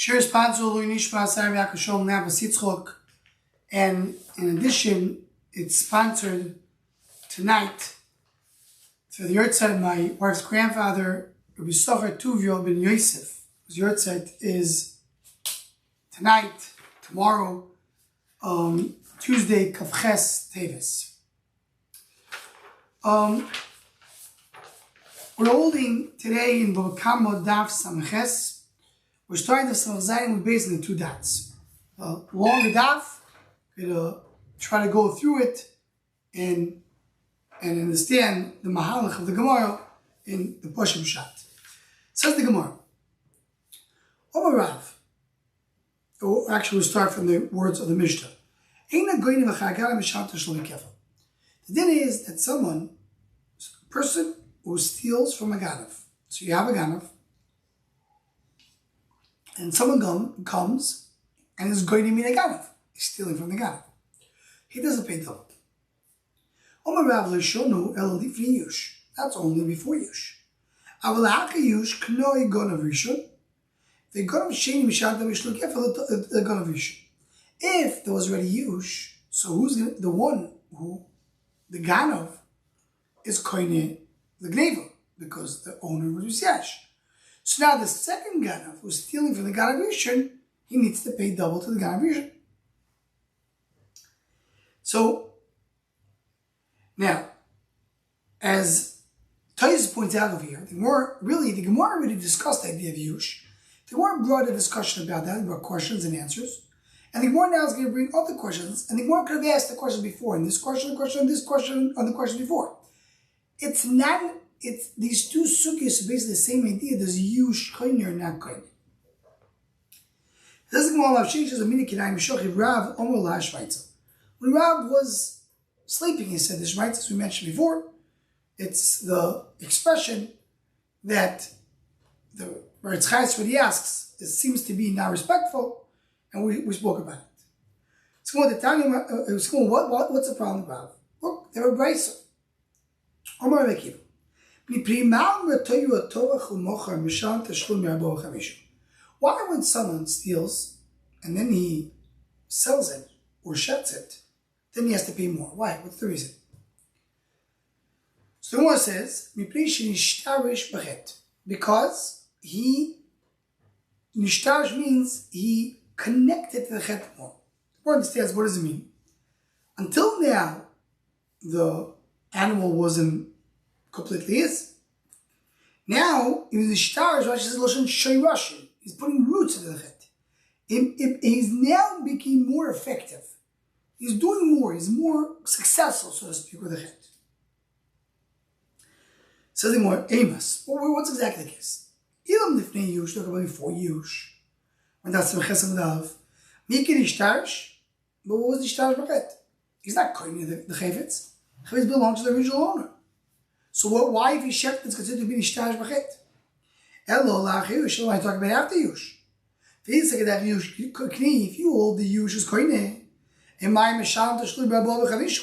Shir is sponsored by Nishma Sarv Yakashol Navas Yitzchok, and in addition, it's sponsored tonight for the yahrzeit of my wife's grandfather, Rabbi Socher Tuvio ben Yosef. His yahrzeit is tonight, tomorrow, Tuesday, Kavches Tevis. We're holding today in Bava Daf Samches. We're starting the Samach with based on the two dots. Longer daf, we're going to try to go through it and understand the mahalach of the Gemara in the Poshim Shat. Says the Gemara, Omar Rav, actually we'll start from the words of the Mishnah. The din is that a person who steals from a ganav. So you have a ganav, and someone comes and is going to meet a ganav. He's stealing from the ganav. He doesn't pay double. Omar Rav Leshonu el lifnei yush. That's only before yush. Aval ha'aka yush knoi ganav rishon. The ganav sheni mishad mishluk efel the ganav rishon. If there was already yush, so who's the one who the ganav is koine the gneva, because the owner was yesh. So now the second ganav who's stealing from the ganav rishon, he needs to pay double to the ganav rishon. So now, as Taiz points out over here, the Gemara already discussed the idea of yush. The Gemara brought a discussion about that, brought questions and answers. And the Gemara now is going to bring other questions, and the Gemara could have asked the question before, and this question, on the question before. It's these two sugyas are basically the same idea. There's yush koine or not koine. When Rav was sleeping, he said this, right? As we mentioned before, it's the expression that the Baritz Chayes, what he asks, it seems to be not respectful, and we spoke about it. What's the problem with Rav? Look, they were brayso. Omar Rekiv. Why when someone steals and then he sells it or shuts it, then he has to pay more? Why? What's the reason? So the one says, because nishtarish means he connected to the chet more. The one understands, what does it mean? Until now, the animal wasn't completely his. Now, he was nishtarish, Rashi says, Loshan Shoyrashim. He's putting roots into the chet. He's now becoming more effective. He's doing more. He's more successful, so to speak, with the chet. Says the more Amos. Well, what's exactly the case? Ilam lifnei yush, talk about before yush. When that's the chesed dav. Miki nishtarish, but what was nishtarish b'chet? He's not koine the chayvetz. Chayvetz belongs to the original owner. So why, if he's shekt, it's considered to be nishtarish b'chet? Elo lach yush. I talk about after yush. If you hold the yush as koine,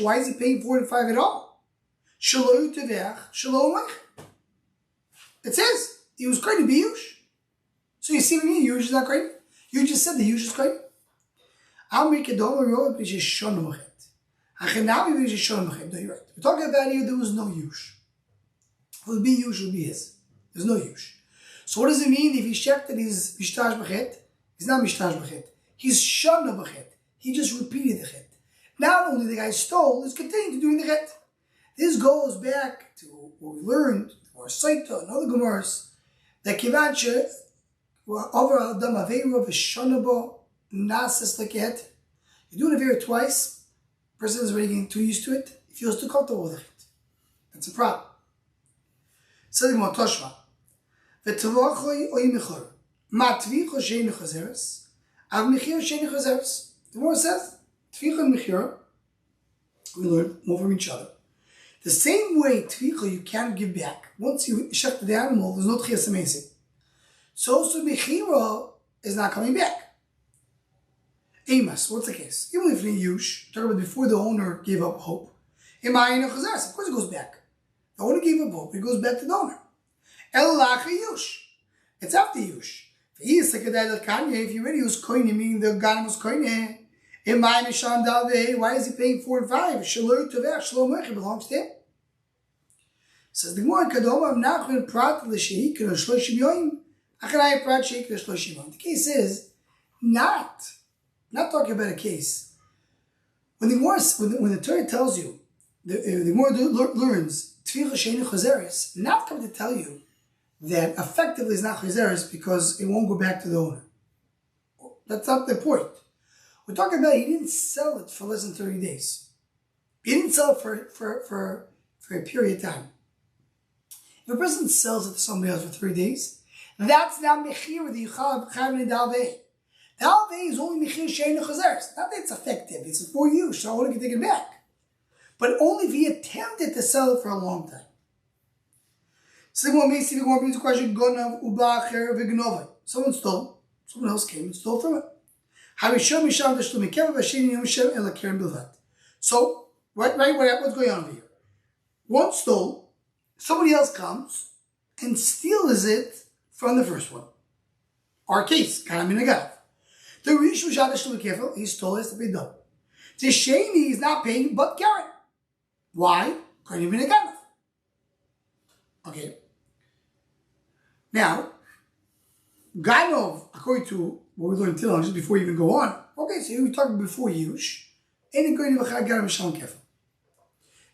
why is he paying 4 to 5 at all? It says he was going to be yush. So you see what I mean? Yush is not great. You just said the yush is great. I'll make a dollar roll up. You're right. We're talking about here there was no yush. If it would be yush, it would be his. There's no yush. So what does it mean if he checked that he's mishtash b'chet? He's not mishtash b'chet. He's shana b'chet. He just repeated the chet. Not only the guy stole, he's continuing to doing the chet. This goes back to what we learned, or Saita and other Gemaras, that Kivacha, over Adam Averu of a Shonabo, Nasis like it. You do an Averu twice, the person is already getting too used to it, he feels too comfortable with it. That's a problem. So the Gemara Toshma. V'tavachoi oy mechor. Ma tvicho shein chazeres. Av mechir shein chazeres. The Gemara says, Tvicha and Mechira, we learn more from each other. The same way Tvicha you can't give back. Once you shut the animal, there's no Tchias Amazing. So also Mechira is not coming back. Amos, what's the case? Even if in Yush, talk about before the owner gave up hope. Of course it goes back. The owner gave up hope, it goes back to the owner. El Lacha Yush. It's after Yush. If you already use koine, meaning the ganim was koine, why is he paying 4 and 5? It belongs to him. Says the Gemara, the case is not talking about a case. When the Torah tells you, the Gemara learns, not coming to tell you that effectively it's not chazeres because it won't go back to the owner. That's not the point. We're talking about he didn't sell it for less than 30 days. He didn't sell it for a period of time. If a person sells it to somebody else for 3 days, that's now mechir the yuchav in dalvei. Dalvei is only mechir shein chazeres. Not that it's effective; it's for you, so I can take it back. But only if he attempted to sell it for a long time. Someone brings the question: Gonav ubacher v'gnovai. Someone stole. Someone else came and stole from it. So, what's going on over here? One stole, somebody else comes and steals it from the first one. Our case, the Rishon he stole it to be done. The Sheni is not paying but Karen. Why? Okay. Now, Ganov, according to what we learned till just before you even go on. Okay, so we're talking before Yush. And going to Ganov Shalom Kefil.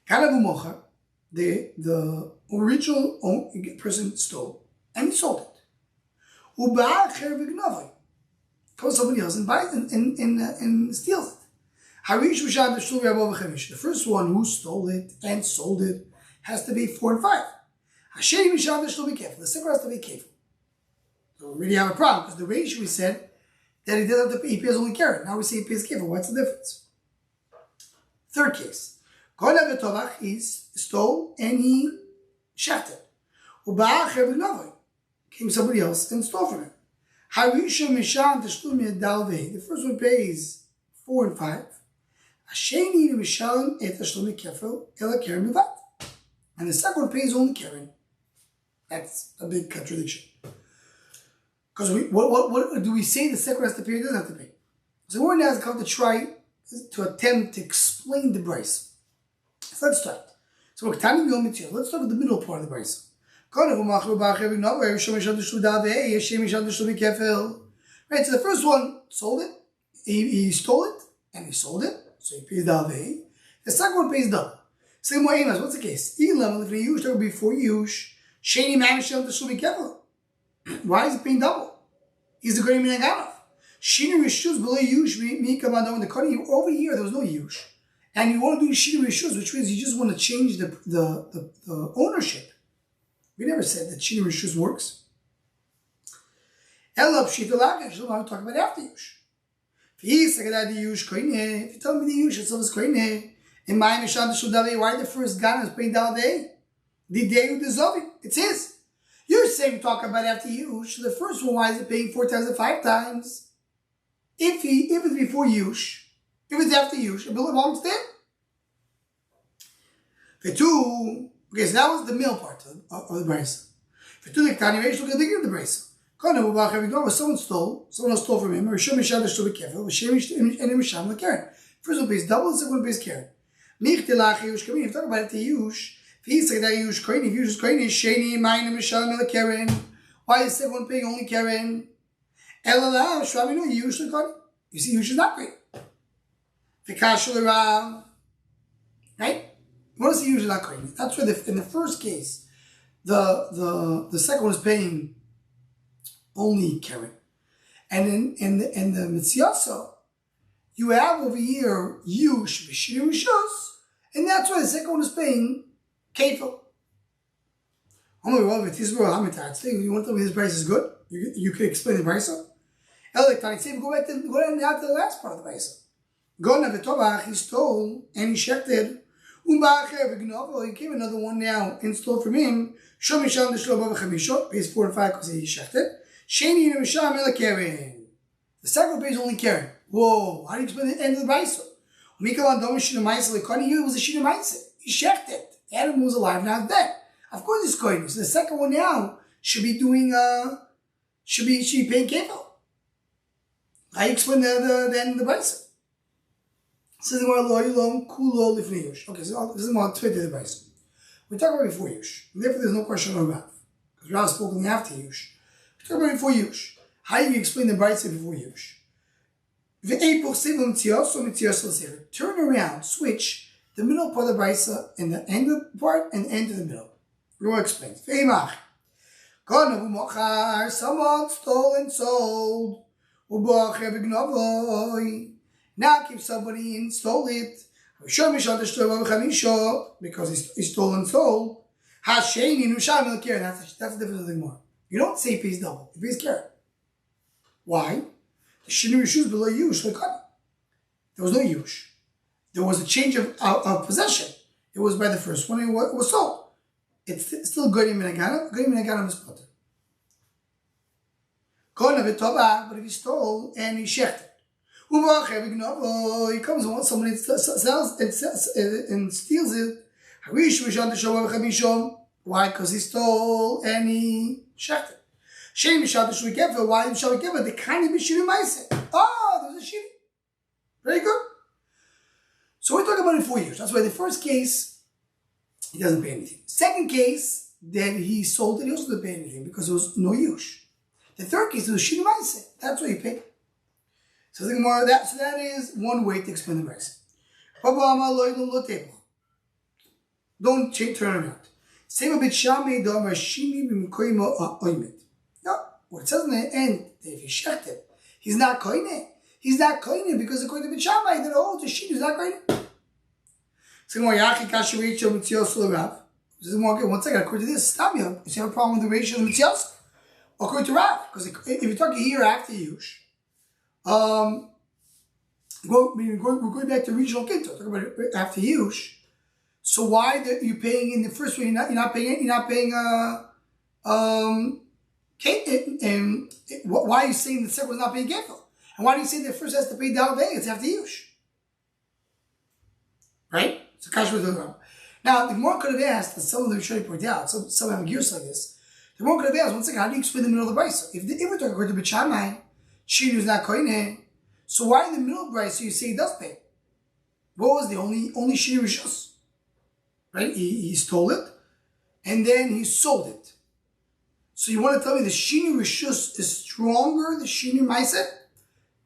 Ganov Umocha, the original person stole, and he sold it. Uba'acher v'gnovai. Comes somebody else and buys and steals it. The first one who stole it and sold it has to be 4 and 5. The second has to be kefil. So we really have a problem because the ratio we said that he doesn't have to pay, he pays only Karen. Now we say he pays kefil. What's the difference? Third case. He stole and he shafted. Came somebody else and stole from him. The first one pays 4 and 5. And the second one pays only Karen. That's a big contradiction. Because what do we say the second has to pay or doesn't have to pay? So we're now come to try to attempt to explain the brisa. So let's start. So let's start with the middle part of the brisa. Right, so the first one sold it, he stole it, and he sold it, so he pays dalvei. The second one pays double. So what's the case? Before Yush, Sheni Mamishel Tashumi Kefil. Why is he paying double? He's the great Minaganav. Shini Rishus below Yush, me come on the Kani. Over here, there was no Yush. And you want to do Shini Rishus, which means you just want to change the ownership. We never said that Shini Rishus works. Elab Shitalaga, I want to talk about after Yush. If you tell me the Yush itself is Koine, in my Mishad Shudave, why the first Ghana is paying Dalvei? The day you deserve it. It's his. You're saying talk about after Yush. The first one, why is it paying 4 times and 5 times? If it's before Yush, if it's after Yush, it belongs to him. Okay, so that was the middle part of the brisa. For two, look at the beginning of the brisa. Someone else stole from him. First one pays double, the second one pays Karen. If you talk about it to Yush, if he said that Yush Koine, if Yush is Koine, Sheni, Mine, Mishal, Mila, Karen. Why is the second one paying only Karen? Elala, Shravi, no, Yush is Koine. You see, Yush is not great. Vikashul Rav. Right? What is the Yush is not Koine? That's why in the first case, the second one is paying only Karen. And in the Mitzyaso, you have over here Yush, Vishir, Rishus, and that's why the second one is paying Kefil. You want to tell me this price is good? You can explain the price. Go back to the last part of the price. He stole and he shechted. He came another one now and stole from him. Pays 4 and 5 because he shechted. The second one pays only Karen. Whoa, how do you explain the end of the brisa? Here was a shina ma'aseh. He shecht it. The animal was alive, now it's dead. Of course it's going. So the second one now should be doing should be paying kefil. I explain the end of the Brisa. Says the Gemara, lo yilom kulo lifnei yush. Okay, so this is more Twitter the Brisa. We talk about before yush. Therefore, there's no question on Rav. Because Rav spoke only after yush. We talk about before yush. How do you explain the Brisa before yush? Turn around, switch the middle part of the Brisa and the end of the part and the end of the middle. Rav explains. Someone stole and sold. Now if somebody and stole it, because he stole and sold, that's the difference of the more. You don't say pays double, it pays care. Why? The shinu rishus below yush. There was no yush. There was a change of possession. It was by the first one, it was sold. It's still goyim and aganav is potter. But if he stole and he shechted, he comes and somebody sells it and steals it. Why? Because he stole and he shechted. Why shall we give it? The kind of bishiri ma'aseh. Oh, there's a shiri. Very good. So we're talking about it 4 years. That's why the first case, he doesn't pay anything. Second case, that he sold it, he also doesn't pay anything because there was no yush. The third case, there was shiri ma'aseh. That's what he paid. So that is one way to explain the rest. Don't turn around. No, what it says in the end, that if he shechted, he's not koine. He's not koine because according to Beit Shammai, that oh, the sheet is not koine. So one second, according to this, stop you. You have a problem with the ratio of the Mitzios? According to Rav, because if you're talking here after Yush, we're going back to regional Kinto, talking about after Yush. So why are you paying in the first one? You're not paying. Why are you saying the second one's not paying kefil? And why do you say the first has to pay Dalvei? It's after Yush, right? So Kash was doing wrong. Now the Gemara could have asked, as some of them should point out, some have gears like this. The Gemara could have asked, once again, how do you explain the middle of the Brisa? If we're talking according to Beit Shammai, Shinu is not koine. So why in the middle of the Brisa you say he does pay? What was the only Shinu Rishus? Right? He stole it, and then he sold it. So you want to tell me the Shinu Rishus is stronger than Shinu Ma'aseh?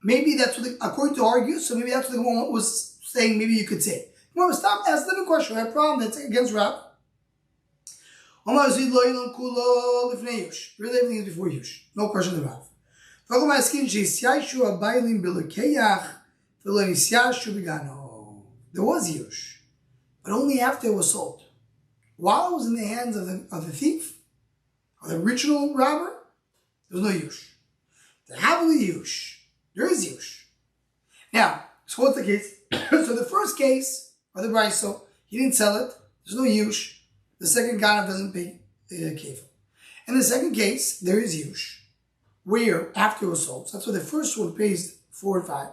Maybe that's what, according to argue, so maybe that's what the one was saying, maybe you could say. Well, stop asking the question. I have a problem that's against Rav. Really, everything is before Yush. No question to Rav. There was Yush, but only after it was sold. While it was in the hands of the thief, or the original robber, there was no Yush. The Havli Yush, there is Yush. Now, so what's the case? So the first case, or the Braiso, he didn't sell it, there's no Yush. The second Ganav doesn't pay kefil. In the second case, there is Yush, where after it was sold. So that's why the first one pays 4 and 5.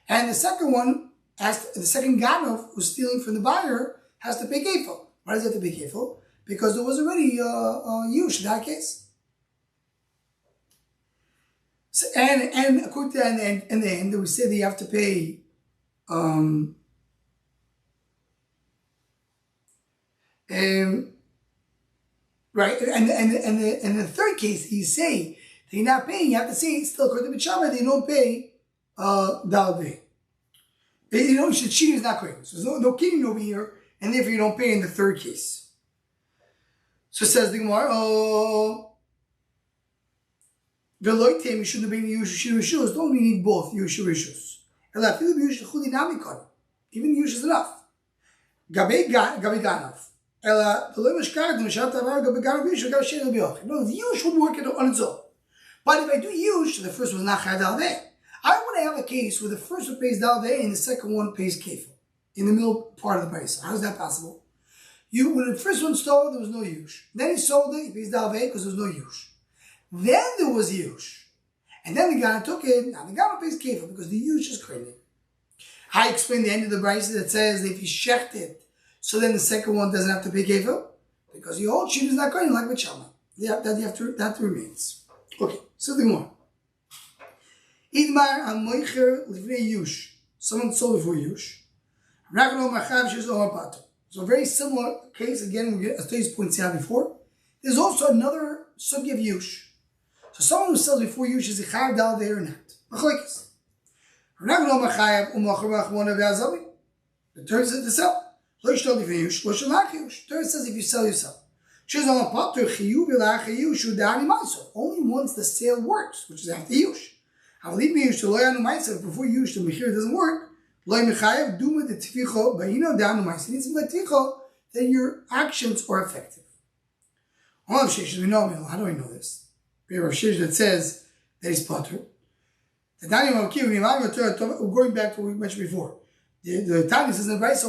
And the second one, the second Ganav who's stealing from the buyer has to pay kefil. Why does he have to pay kefil? Because there was already Yush in that case. So, and according to that, in the end, we say that you have to pay right, and the third case, he's saying that you're not paying. You have to say still according to Beit Shammai that you don't pay Dalvei. You know, cheating is not correct. So there's no kidding over here, and therefore you don't pay in the third case. So says the Gemara, Veloitem, you shouldn't have been Yush Rishus. Don't we need both Yush Rishus? Even Yush is enough. Gabi Ganav. No, the Yush would work on its own. But if I do Yush, the first one is not Chad Dalvei. I want to have a case where the first one pays Dalvei and the second one pays Kefil in the middle part of the price. How is that possible? When the first one stole, there was no Yush. Then he sold it, he pays Dalvei because there was no Yush. Then there was Yush. And then the guy took it, now the guy pays Kefil because the Yush is crazy. I explained the end of the price that says that if he shecht it, so then the second one doesn't have to pay kefil because the old sheet is not going like Beit Shammai. That remains. Okay, so the more. Idmar amoicher livnei yush. Someone sold before yush. So a very similar case, again, as Today's points out before. There's also another sugi of yush. So someone who sells before yush is a chayav dal there or not. The Torah says to sell. The Torah says if you sell, you sell. Only once the sale works, which is after yush. Before yush, the mechir doesn't work. It needs to be that your actions are effective. How do I know this? We have a shish that says that he's potter. Going back to what we mentioned before. The Tanya says in the Brayso,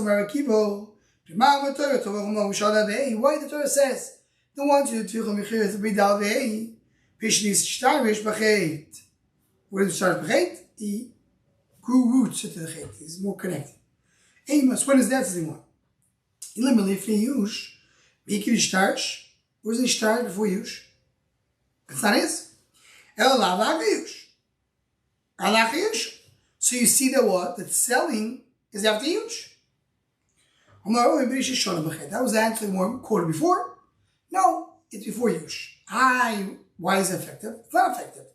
why the Torah says the one to the bidal ve'ei pishnis shtarish b'cheit. Where does it start b'cheit? He grew roots into the chet. He's more connected. Amos, when is that anymore? Elimelech yush, mikir shtarch. Where's the shtarch before yush? That's not his. El yush. Yush. So you see that what? That selling is after yush. That was actually more quoted before. No, it's before yush. Why is it effective? It's not effective.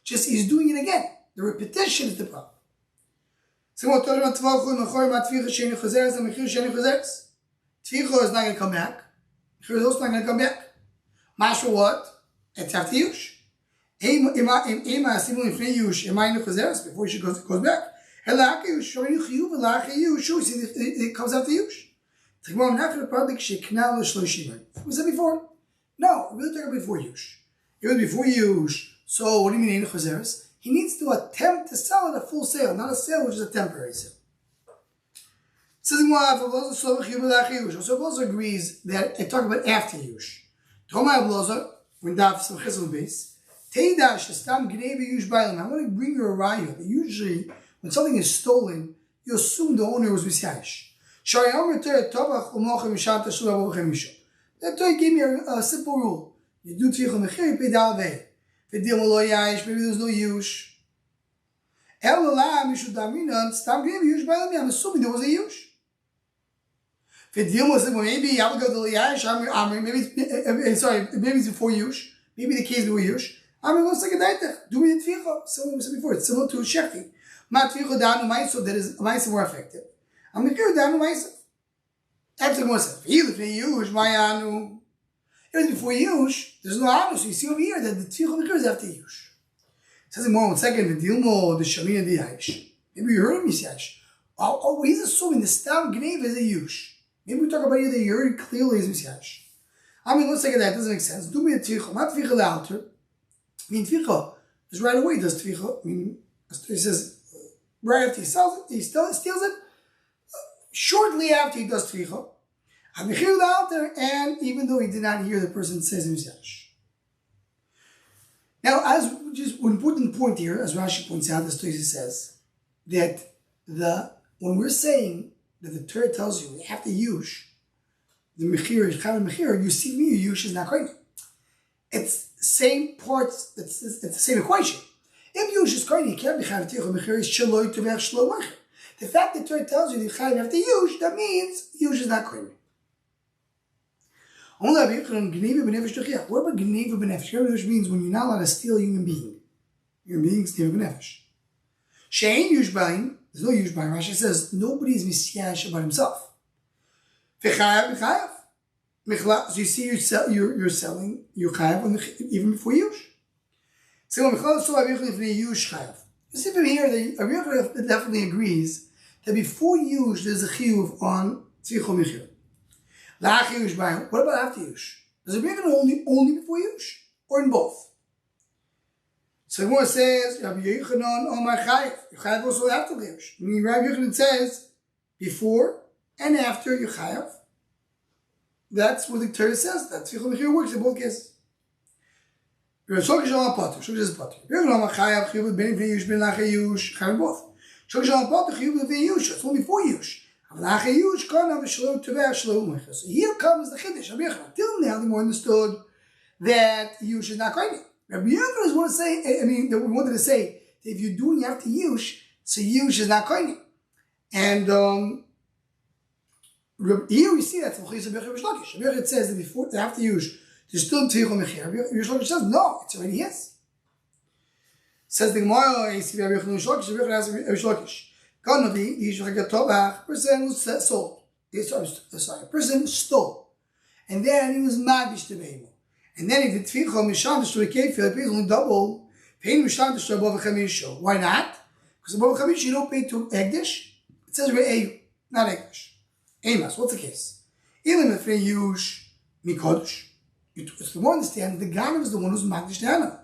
Just he's doing it again. The repetition is the problem. Tvicha is not going to come back. Mechir is also not going to come back. Mashma what? It's after yush. Before she goes back. It comes after yush. We said before. No, we're really talking before yush. It was before yush. So what do you mean chazeres? He needs to attempt to sell at a full sale, not a sale which is a temporary sale. So also agrees that I talk about after yush. When daf some chesed base, teidash stam gneva yush bailam. I want to bring you a raya that usually when something is stolen, you assume the owner was misyash. That Torah gave me a simple rule. You do tvicha mechir, you pay dal vei. Maybe there's no yush. I'm assuming there was a yush. Maybe I would go to Yash. Maybe it's before yush. Maybe the case before yush. Do me the tvicha. Someone said before, it's similar to a shechting. Ma tvicha danu ma'isa, that is ma'isa more effective. I'm mekir danu ma'isa. After more said, yush ma'anu. It was before yush. There's no anu, so you see over here that the tvicha mekir is after yush. It says more 1 second. The dilmo the shamina the yash. Maybe you heard him yash. Oh, he's assuming the stam gnev is a yush. Maybe we talk about you that you heard clearly is misyash. I mean, let's take it that. It doesn't make sense. Do me a tvicha. Not tvicha the altar. I mean, tvicha is right away. Does tvicha? I mean, he says right after he sells it, he steals it. Shortly after he does tvicha, I'm the altar, and even though he did not hear the person says misyash. Now, as just an important point here, as Rashi points out, this Tosi says that when we're saying that the Torah tells you after yush, the mechir is chayav mechir, you see me, yush is not koine. It's the same parts. It's the same equation. If yush is koine, you can't be chayav tichah mechir is shaloi tovech shlo mechir. The fact that Torah tells you that chayav after yush, that means yush is not koine. What about gneva b'nefesh? Which means when you're not allowed to steal a human being. Human beings gneva b'nefesh. Shein yush b'ayin. There's no yush b'ayin. Rashi says nobody is misyash about himself. V'chayav b'chayav. So you see you're selling your chayav even before yush. So when mechla so avichol ifnei yush chayav. You see from here that avichol definitely agrees that before yush there's a chiyuv on tzicho mechir. What about after yush? Does it bring it only before yush or in both? So Gemara says Rabbi Yochanan Omar Chayav. You chayav also after yush. Meaning Rabbi Yochanan says before and after you chayav. That's what the Torah says. That tzvicha mechir works in both cases. Shokish al pater. Shokish is pater. Rabbi Yochanan Omar Chayav chiyuv ben yush ben lachei yush chayav both. Shokish al pater chiyuv ben yush. It's only before yush. So here comes the chiddush. Till now, they more understood that yush is not koine. Rabbi Yochanan want to say, we wanted to say, that if you're doing after Yush, so Yush is not koine. And here we see that it says that before, after Yush, there's still Tvichol Mechir. Rabbi Yochanan says, no, it's already yes. Says the Gemara, you see Rabbi Yochanan Shlokish, Rabbi Yochanan has Rabbi Shlokish. God no be, the Yishuach Tovach, person who sold. Sorry, person stole. And then he was magish to Beimo. And then he did Tvichol Misham to a cave field, pays only double. Paying Misham to Bava Chamisho. Why not? Because the Bava Chamisho you don't pay to Egdish. It says Re'eyu, not Egdish. Amos, what's the case? Even if they use Mikodesh, it's the one understand the Ganav is the one who's magish to Hannah.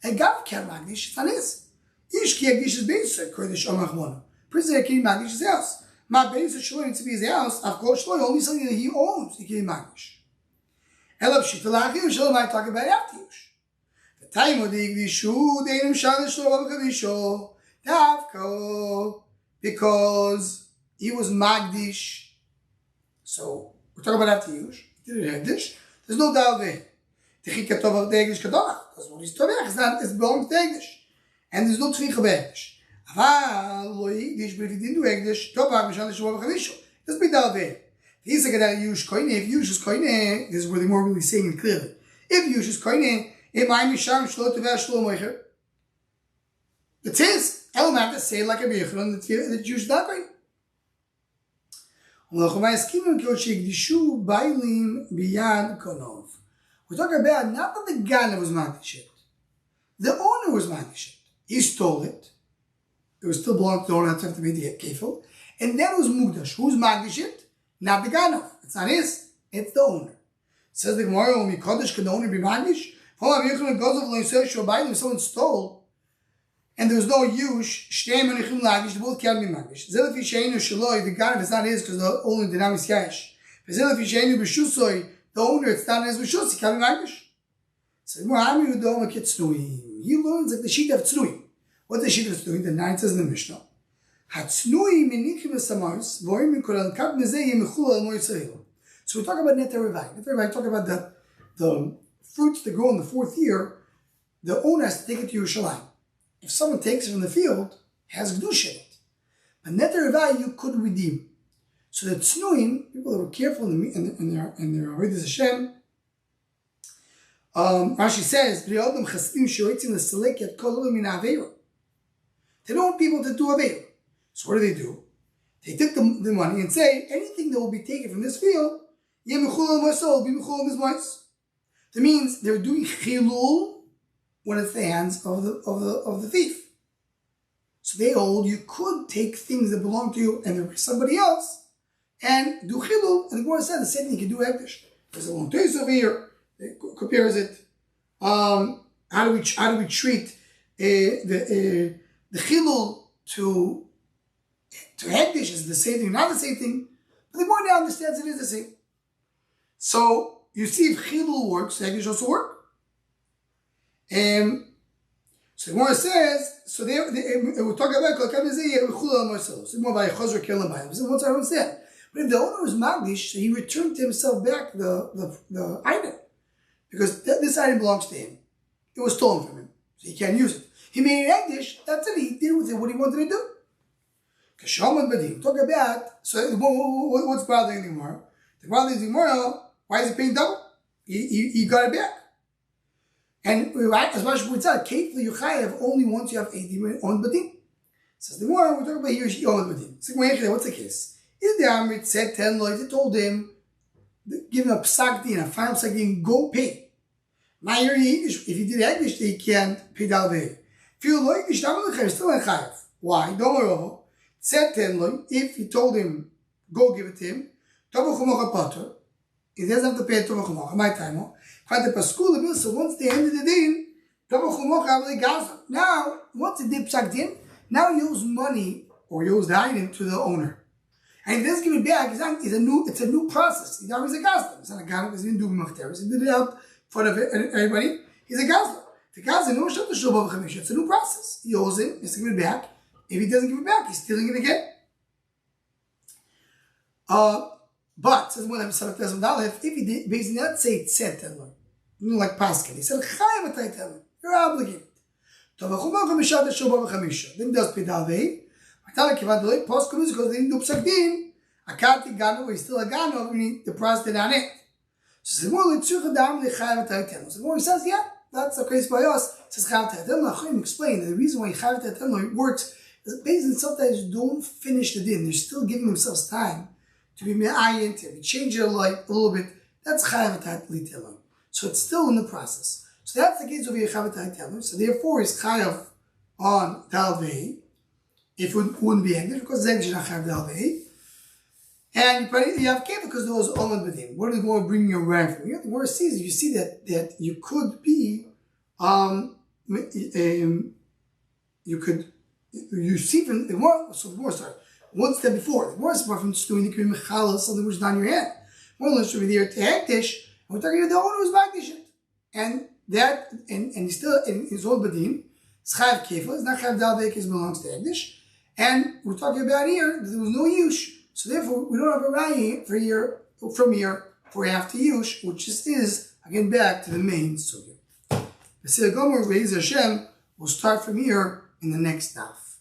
A Gav can't magish, it's not his. Ish ki Egdish is basic, Kodesh Amachmona. Prisoner can't magish his house. My base is showing to be his house, of course, only something that he owns, he can't magish. Elab Shitalachi, Shalom, I talk about after Yush. The time of the Igdishu, the Einim Shalish, Shalom, Kavisho, Davko, because he was Magdish. So, we're talking about after Yush. He did it Hegdish. There's no doubt there. The Chikatov of the Egdish Kadolach. That's what he's talking about. It belongs to Egdish. And there's no Tvich of Egdish. Aval, lo Egdish, but if he didn't do Egdish, Tobach, Mishal, Shalom, Kavisho. Doesn't be doubt there. He's like that Yush Koine. If Yush is Koine, this is where they're more really saying it clearly. If Yush is Koine, it might be Sham Shlo Tevah Shlo Moicher. It's his. Element to say like a Bechron that Yush is not Koine. We're talking about not that the Ganav was Magdishit. The owner was Magdishit. He stole it. It was still belonged to the owner, have to be the Kefil. And then it was Mugdash. Who's Magdishit? Not the Ganav. It's not his. It's the owner. Says the Gemara, when Mikodesh can the owner be Magdish? If someone stole, and there was no Yush, Shteim and Echim Lagish, they both can't be Magdish. Zelef Yisheinu Shaloi, the Ganav is not his because the owner did not Yash. Zelef Yisheinu B'Shusoi, the owner, it's not his B'Shus, he can't be Magdish. So Muhammad Udom Akit Tznuim. He learns like the sheet of Tznuim. What's the sheet of Tznuim? The 9 says in the Mishnah. Hatznuim Minikim Samars, Voim Koran Kab Mezei Mechula Moy Sahil. So we talk about Neter Revai. Neter Revai talk about the fruits that grow in the 4th year. The owner has to take it to Yerushalayim. If someone takes it from the field, it has Gdush in it. But Neter Revai you could redeem. So the Tznuim, people that were careful in their Avodas Hashem, Rashi says, they don't want people to do Aveira. So what do? They took the money and say, anything that will be taken from this field, will be that means they're doing chilul when it's the hands of the thief. So they hold you could take things that belong to you and they're somebody else and do chilul. And the Gemara said the same thing you can do Ekdish. There's a long taste over here. It compares it. How do we treat the chilul to Hekdish is the same thing, not the same thing, but the more now understands it is the same. So you see if chilul works, Hekdish also work. So the Gemara says, so we're talking about so more by Chazor Kelam. So once I understand, but if the owner was Magdish, so he returned to himself back the item because this item belongs to him. It was stolen from him, so he can't use it. He made it Hekdish. That's it. He did with it what he wanted to do. Talk about, so what's bothering the Gemara? The bothering the Gemara, why is he paying double? He got it back. And as much as we said, Kate the Yuchayev only once you have Eidim on Badim. Says the Gemara, we're talking about here, she on Badim. So what's the case? Is the Amrit said 10 laws, they told him, give him a psak din, a final psak din, go pay. Now you're Yiddish, if he did English, he can't pay dalvei. If you like Yiddish, still in Chayev. Why? Don't worry about it. Said 10 law, if he told him, go give it to him, Tovah Chumocha Potter, he doesn't have to pay Tovah Chumocha, my time. So once they ended the din, Tovah Chumocha really gaza. Now, once he did psak din, now he owes money, or he owes the item to the owner. And if he doesn't give it back, it's a new process. He's always a gazla. He's not a gazla, he didn't do Mechteres. He did it out in front of everybody. He's a gazla. The gazla, no shot to show Bava Chamisha. It's a new process. He owes it, he has to give it back. If he doesn't give it back, he's stealing it again. But, says one of if he did, basically not say tzet, like Paskin. He said, Chayav Ataytelin. You're obligated. Tovachumach Mishat Shobah Chamisha. Then does Pedavei. Matala Kivad Loy, Post Kumis, because they didn't do Psak Din. Akati Gano, he's still a Gano, we need the prostate on it. So the more Litzuch Adam, the Chayav Ataytelin. So the more he says, yeah, that's the case by us. It says Chayav Ataytelin. Lachim explain that the reason why Chayav Ataytelin works is basically sometimes don't finish the din. They're still giving themselves time to be me'ayin, to change their life a little bit. That's Chayav Ataytelin. So it's still in the process. So that's the case of Chayav Ataytelin. So therefore, it's Chayav on Dalvei. If it wouldn't be English, because then you're not Chayav Dalvei. And you have Kev because there was Olam B'din. What is the more bringing you around from? The more sees you see that you could be, you see from the more, so the more start. One step before, the more is apart from just doing the Krim Mechala, something which is on your head. One less over there to Hektish, and we're talking about the owner who's Bagdishet. And that, and he's still in his old Badin, it's Chayav Kefa, it's not Chayav Dalvei, it belongs to Hektish. And we're talking about here, that there was no Yush. So therefore, we don't have a Rayi for here, from here, for after Yush, which is, again, back to the main Sugya. The Sir Gomer, Be'ez Hashem, will start from here in the next daf.